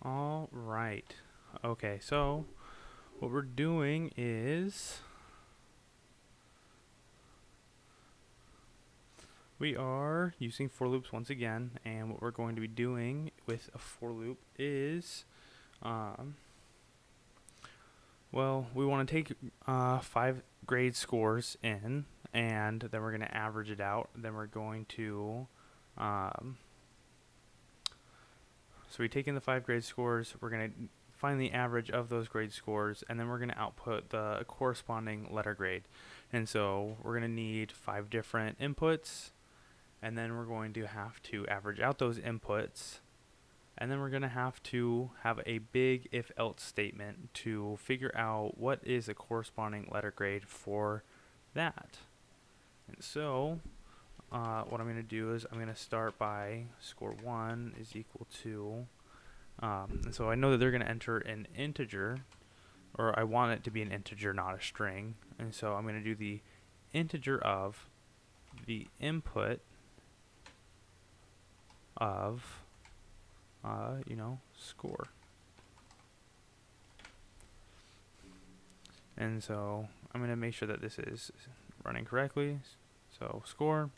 All right. Okay, so what we're doing is we are using for loops once again, and what we're going to be doing with a for loop is, um, well, we want to take 5 grade scores in, and then we're going to average it out. Then we're going to, um, so we take in the 5 grade scores, we're going to find the average of those grade scores, and then we're going to output the corresponding letter grade. And so we're going to need 5 different inputs, and then we're going to have to average out those inputs, and then we're going to have a big if else statement to figure out what is a corresponding letter grade for that. And so what I'm going to do is I'm going to start by score 1 is equal to, and so I know that they're going to enter an integer, or I want it to be an integer, not a string. And so I'm going to do the integer of the input of, score. And so I'm going to make sure that this is running correctly. So score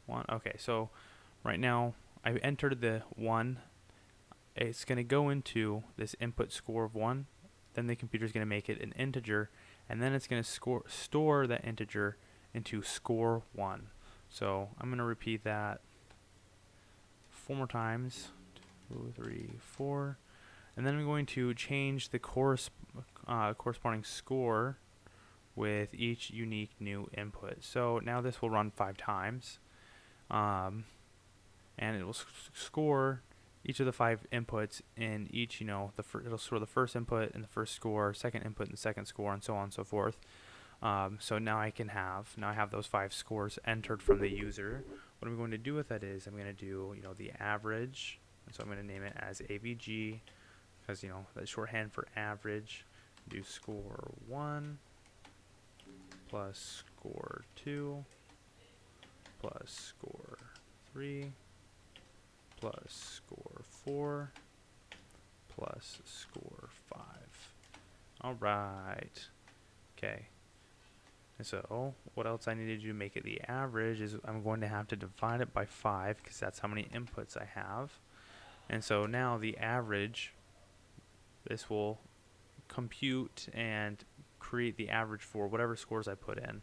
1. Okay, so right now I entered the 1. It's going to go into this input score of 1. Then the computer is going to make it an integer, and then it's going to store that integer into score 1. So I'm going to repeat that 4 more times. 2, 3, 4. And then I'm going to change the corresponding score with each unique new input. So now this will run 5 times, and it will score each of the 5 inputs in each, it'll store the first input and the first score, second input and the second score, and so on and so forth. So now I have those 5 scores entered from the user. What I'm going to do with that is I'm going to do, the average. So I'm going to name it as AVG, because, that's shorthand for average. Do score 1 plus score 2 plus score 3 plus score 4 plus score 5. All right. Okay. And so what else I need to do to make it the average is I'm going to have to divide it by 5, because that's how many inputs I have. And so now the average, this will compute and create the average for whatever scores I put in.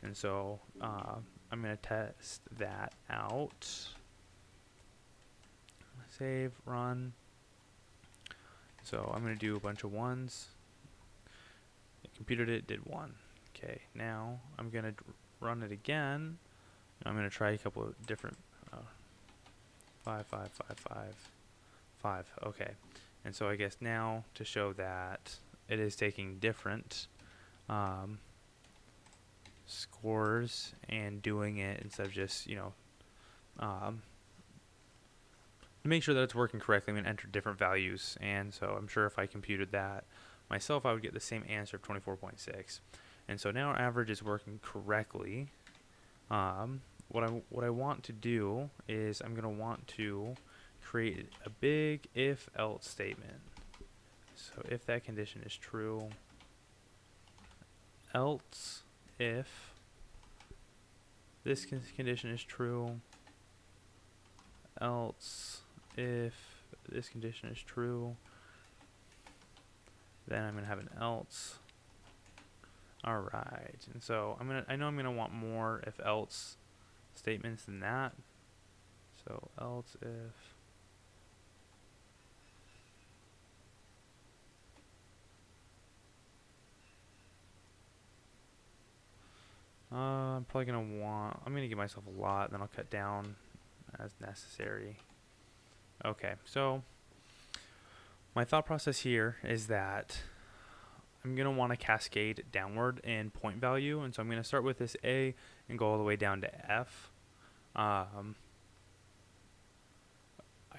And so I'm going to test that out. Save, run. So I'm going to do a bunch of 1s. It computed it, did 1. Okay, now I'm going to run it again. I'm going to try a couple of different 5, 5, 5, 5, 5. Okay, and so I guess now to show that it is taking different scores and doing it instead of just, to make sure that it's working correctly, I'm going to enter different values. And so I'm sure if I computed that myself, I would get the same answer of 24.6. And so now our average is working correctly. What I want to do is I'm going to want to create a big if-else statement. So if that condition is true, else if this condition is true, else if this condition is true, then I'm going to have an else. All right, and so I know I'm going to want more if else statements than that. So else if I'm going to give myself a lot, and then I'll cut down as necessary. Okay, so my thought process here is that I'm going to want to cascade downward in point value, and so I'm going to start with this A and go all the way down to F. I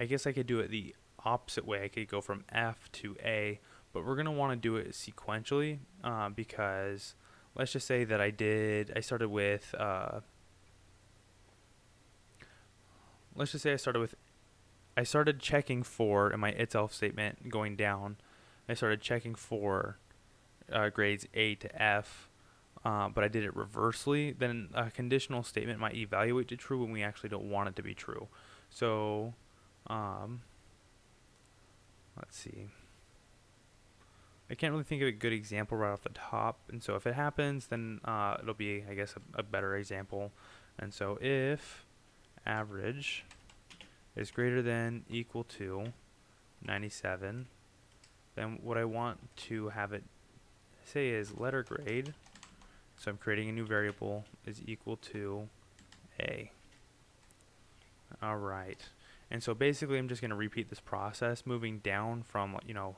guess I could do it the opposite way. I could go from F to A, but we're going to want to do it sequentially, because let's just say that I started with I started checking for, in my itself statement going down, I started checking for grades A to F, but I did it reversely, then a conditional statement might evaluate to true when we actually don't want it to be true. So, let's see. I can't really think of a good example right off the top, and so if it happens, then it'll be, I guess, a better example. And so if average is greater than equal to 97, then what I want to have it say is letter grade, so I'm creating a new variable, is equal to A. Alright, and so basically I'm just going to repeat this process, moving down from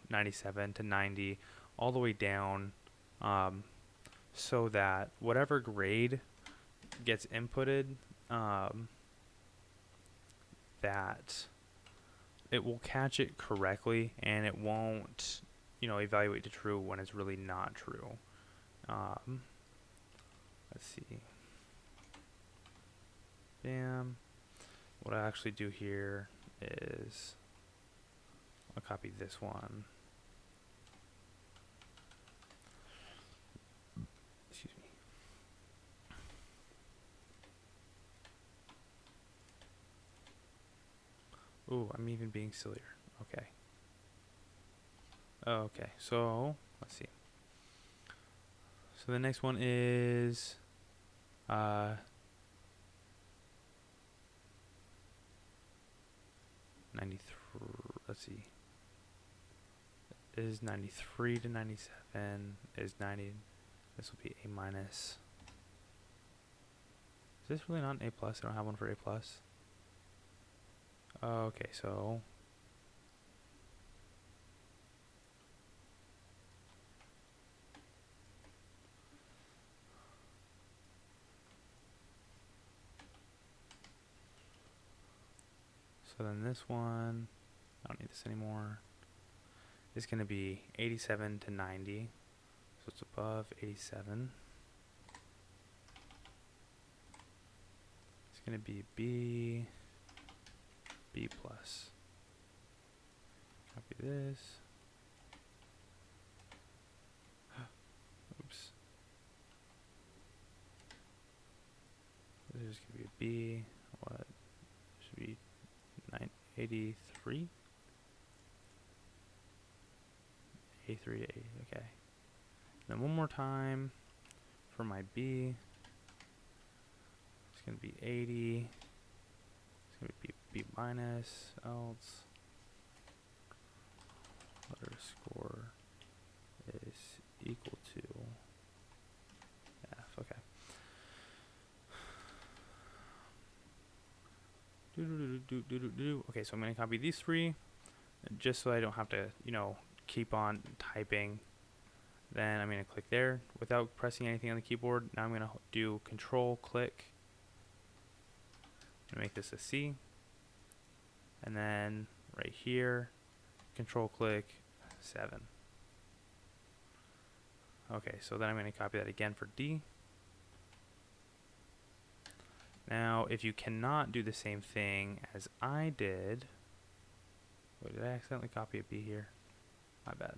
97 to 90 all the way down, so that whatever grade gets inputted, that it will catch it correctly, and it won't evaluate to true when it's really not true. Let's see. Bam. What I actually do here is I'll copy this one. Excuse me. Ooh, I'm even being sillier. Okay. Okay, so let's see. So the next one is 93. Let's see. Is 93 to 97 is 90. This will be A minus. Is this really not an A plus? I don't have one for A plus. Okay, so then this one, I don't need this anymore, is going to be 87 to 90. So it's above 87. It's going to be B plus. Copy this. Oops. This is going to be a B. What? Should be 83? A3 to 80, okay. Then one more time for my B. It's going to be 80. It's going to be B minus, else letter score is equal to F. Okay. Okay, so I'm going to copy these three just so I don't have to, keep on typing. Then I'm going to click there without pressing anything on the keyboard. Now I'm going to do control click and make this a C. And then right here, control click 7. Okay, so then I'm going to copy that again for D. Now, if you cannot do the same thing as I did, wait, did I accidentally copy a B here? My bad.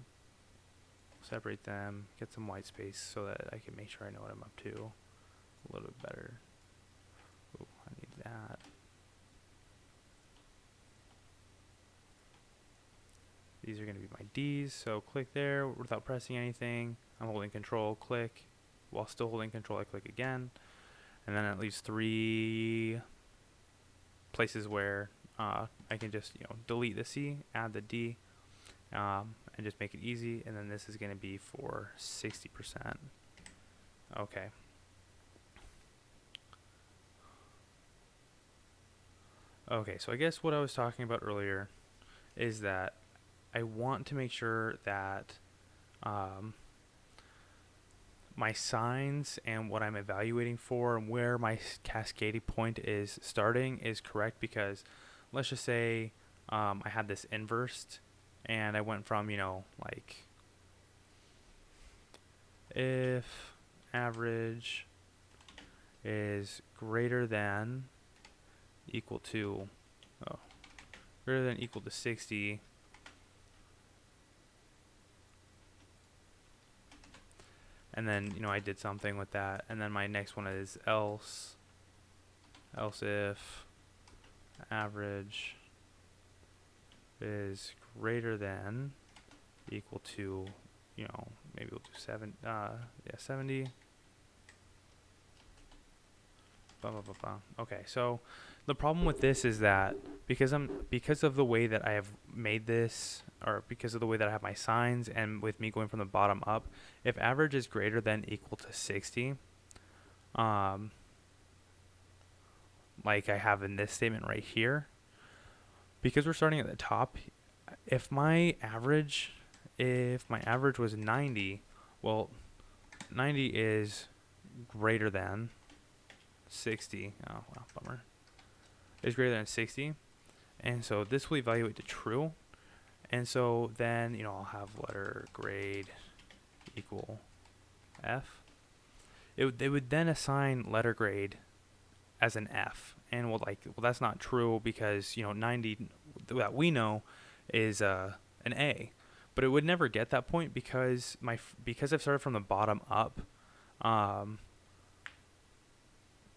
Separate them, get some white space so that I can make sure I know what I'm up to a little bit better. Oh, I need that. These are going to be my D's, so click there without pressing anything. I'm holding control, click. While still holding control, I click again. And then at least 3 places where I can just delete the C, add the D, and just make it easy. And then this is going to be for 60%. Okay. Okay, so I guess what I was talking about earlier is that I want to make sure that my signs and what I'm evaluating for and where my cascading point is starting is correct, because let's just say I had this inversed and I went from, like if average is greater than equal to greater than or equal to 60. And then, I did something with that. And then my next one is else if average is greater than or equal to, maybe we'll do 70. Okay, so the problem with this is that because of the way that I have made this, or because of the way that I have my signs, and with me going from the bottom up, if average is greater than or equal to 60, like I have in this statement right here, because we're starting at the top, if my average was 90, well, 90 is greater than 60. Oh, wow, bummer. Is greater than 60. And so this will evaluate to true. And so then, I'll have letter grade equal F. They would then assign letter grade as an F. And that's not true because, 90 that we know is an A. But it would never get that point because I've started from the bottom up,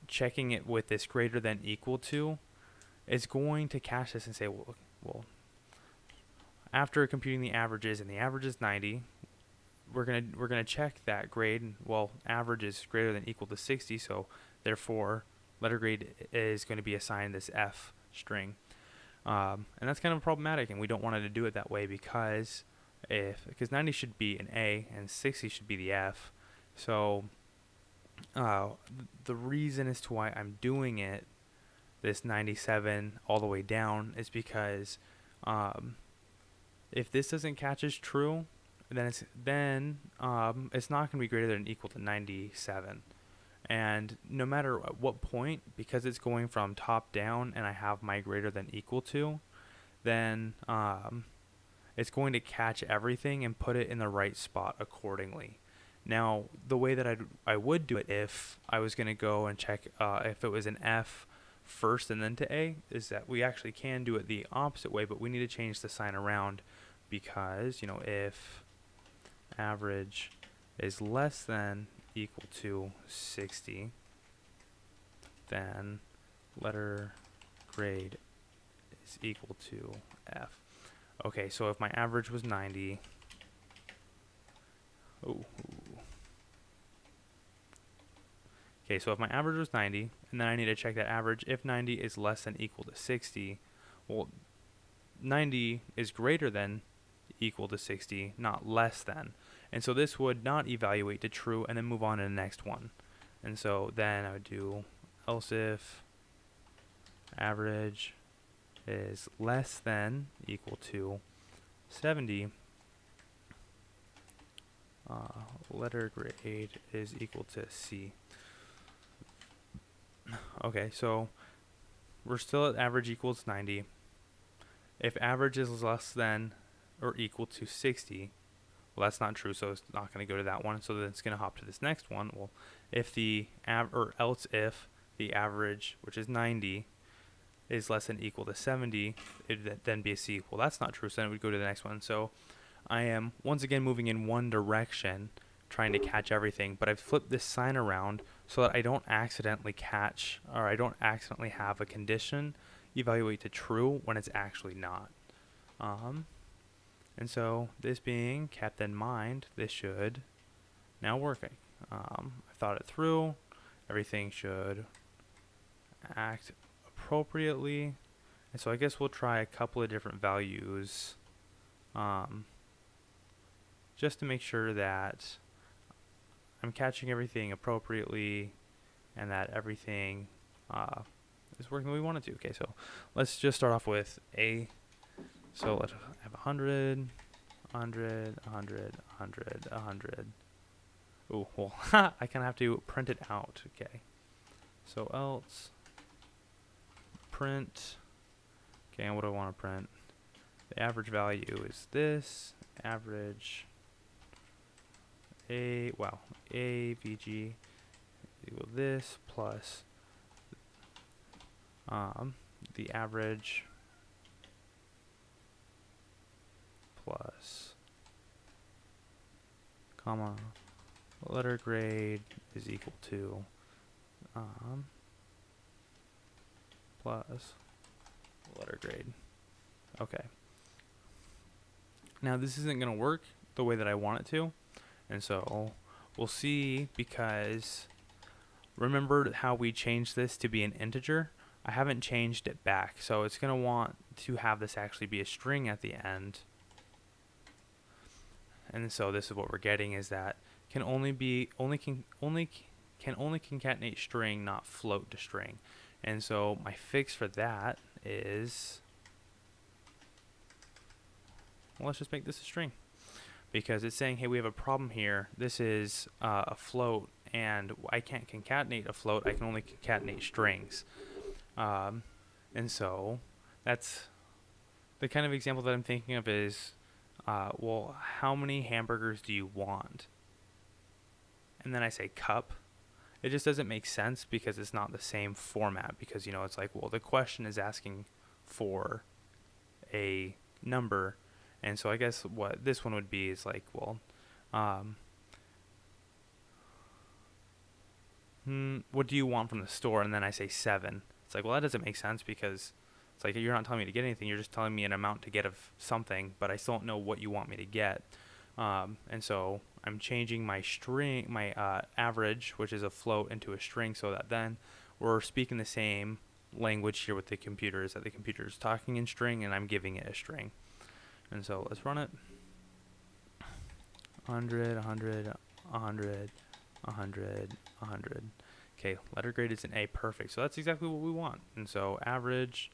checking it with this greater than equal to is going to catch this and say, well, after computing the averages, and the average is 90, we're gonna check that grade. Well, average is greater than or equal to 60, so therefore letter grade is going to be assigned this F string, and that's kind of problematic, and we don't want it to do it that way because 90 should be an A and 60 should be the F. So the reason as to why I'm doing it, this 97 all the way down, is because if this doesn't catch as true, then it's not going to be greater than or equal to 97. And no matter at what point, because it's going from top down and I have my greater than equal to, then it's going to catch everything and put it in the right spot accordingly. Now, the way that I would do it if I was going to go and check if it was an F first and then to A, is that we actually can do it the opposite way, but we need to change the sign around because, if average is less than or equal to 60, then letter grade is equal to F. Okay, so if my average was 90, okay, so if my average was 90, and then I need to check that average if 90 is less than or equal to 60, well, 90 is greater than or equal to 60, not less than. And so this would not evaluate to true and then move on to the next one. And so then I would do else if average is less than or equal to 70, letter grade is equal to C. Okay, so we're still at average equals 90. If average is less than or equal to 60, well, that's not true, so it's not going to go to that one. So then it's going to hop to this next one. Well, if else if the average, which is 90, is less than or equal to 70, it would then be a C. Well, that's not true, so then it would go to the next one. So I am once again moving in one direction, trying to catch everything, but I've flipped this sign around so that I don't accidentally catch, or I don't accidentally have a condition evaluate to true when it's actually not. And so this being kept in mind, this should now work. I thought it through. Everything should act appropriately. And so I guess we'll try a couple of different values just to make sure that I'm catching everything appropriately and that everything is working the way we want it to. Okay, so let's just start off with A. So let's have 100, 100, 100, 100, 100. Oh, well, I kind of have to print it out. Okay. So else print. Okay, and what do I want to print? The average value is this. Average AVG equal this plus the average plus, comma, letter grade is equal to plus letter grade. Okay. Now this isn't going to work the way that I want it to, and so we'll see, because remember how we changed this to be an integer? I haven't changed it back, so it's going to want to have this actually be a string at the end. And so this is what we're getting, is that can only concatenate string, not float to string. And so my fix for that is, well, let's just make this a string, because it's saying, hey, we have a problem here. This is a float, and I can't concatenate a float. I can only concatenate strings. And so that's the kind of example that I'm thinking of is, well, how many hamburgers do you want? And then I say cup. It just doesn't make sense because it's not the same format, because, you know, it's like, well, the question is asking for a number. And so I guess what this one would be is like, well, what do you want from the store? And then I say 7. It's like, well, that doesn't make sense, because it's like, you're not telling me to get anything. You're just telling me an amount to get of something, but I still don't know what you want me to get. And so I'm changing my string, my average, which is a float, into a string, so that then we're speaking the same language here with the computer, is that the computer is talking in string and I'm giving it a string. And so let's run it. 100, 100, 100, 100, 100. Okay, letter grade is an A, perfect. So that's exactly what we want. And so average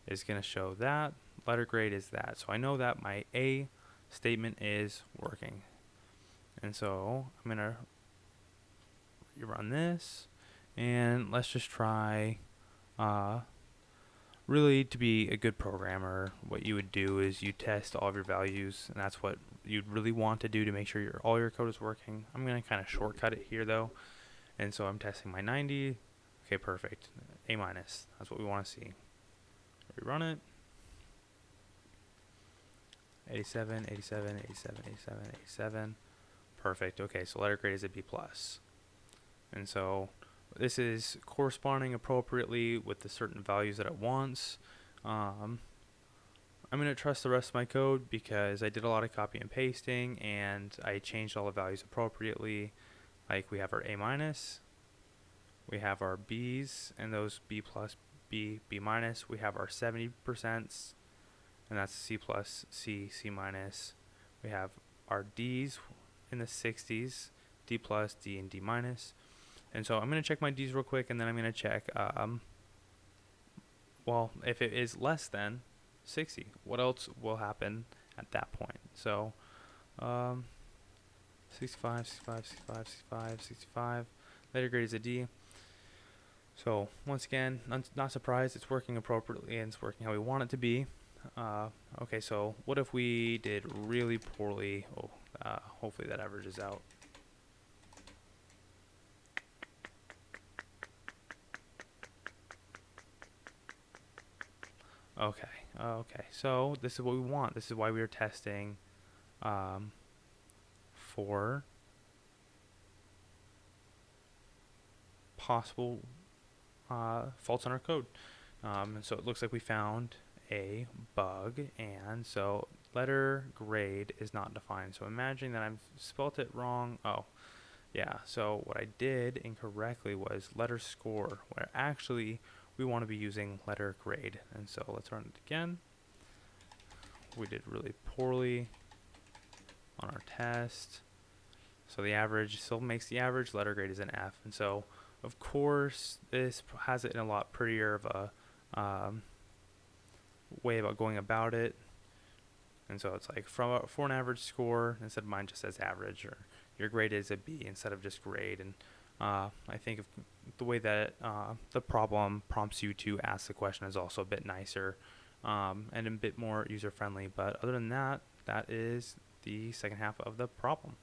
is going to show that. Letter grade is that. So I know that my A statement is working. And so I'm going to rerun this. And let's just try, really, to be a good programmer, what you would do is you test all of your values, and that's what you'd really want to do to make sure all your code is working. I'm going to kind of shortcut it here, though. And so I'm testing my 90. Okay, perfect. A minus. That's what we want to see. Rerun it. 87, 87, 87, 87, 87. Perfect. Okay, so letter grade is a B+. And so this is corresponding appropriately with the certain values that it wants. I'm going to trust the rest of my code because I did a lot of copy and pasting and I changed all the values appropriately. Like we have our A-, we have our B's, and those B+, B, B-. We have our 70%, and that's C+, C, C-. We have our D's in the 60s, D+, D, and D-. And so I'm going to check my D's real quick, and then I'm going to check, well, if it is less than 60, what else will happen at that point? So 65, 65, 65, 65, 65. Letter grade is a D. So once again, not surprised, it's working appropriately and it's working how we want it to be. Okay, so what if we did really poorly? Hopefully that averages out. Okay, so this is what we want. This is why we are testing for possible faults in our code. And so it looks like we found a bug, and so letter grade is not defined. So imagine that I've spelt it wrong. Oh, yeah, so what I did incorrectly was letter score, where actually we want to be using letter grade. And so let's run it again. We did really poorly on our test. So the average still makes the average. Letter grade is an F. And so, of course, this has it in a lot prettier of a way about going about it. And so it's like for an average score, instead of mine just says average, or your grade is a B instead of just grade. And I think of the way that the problem prompts you to ask the question is also a bit nicer and a bit more user-friendly. But other than that, that is the second half of the problem.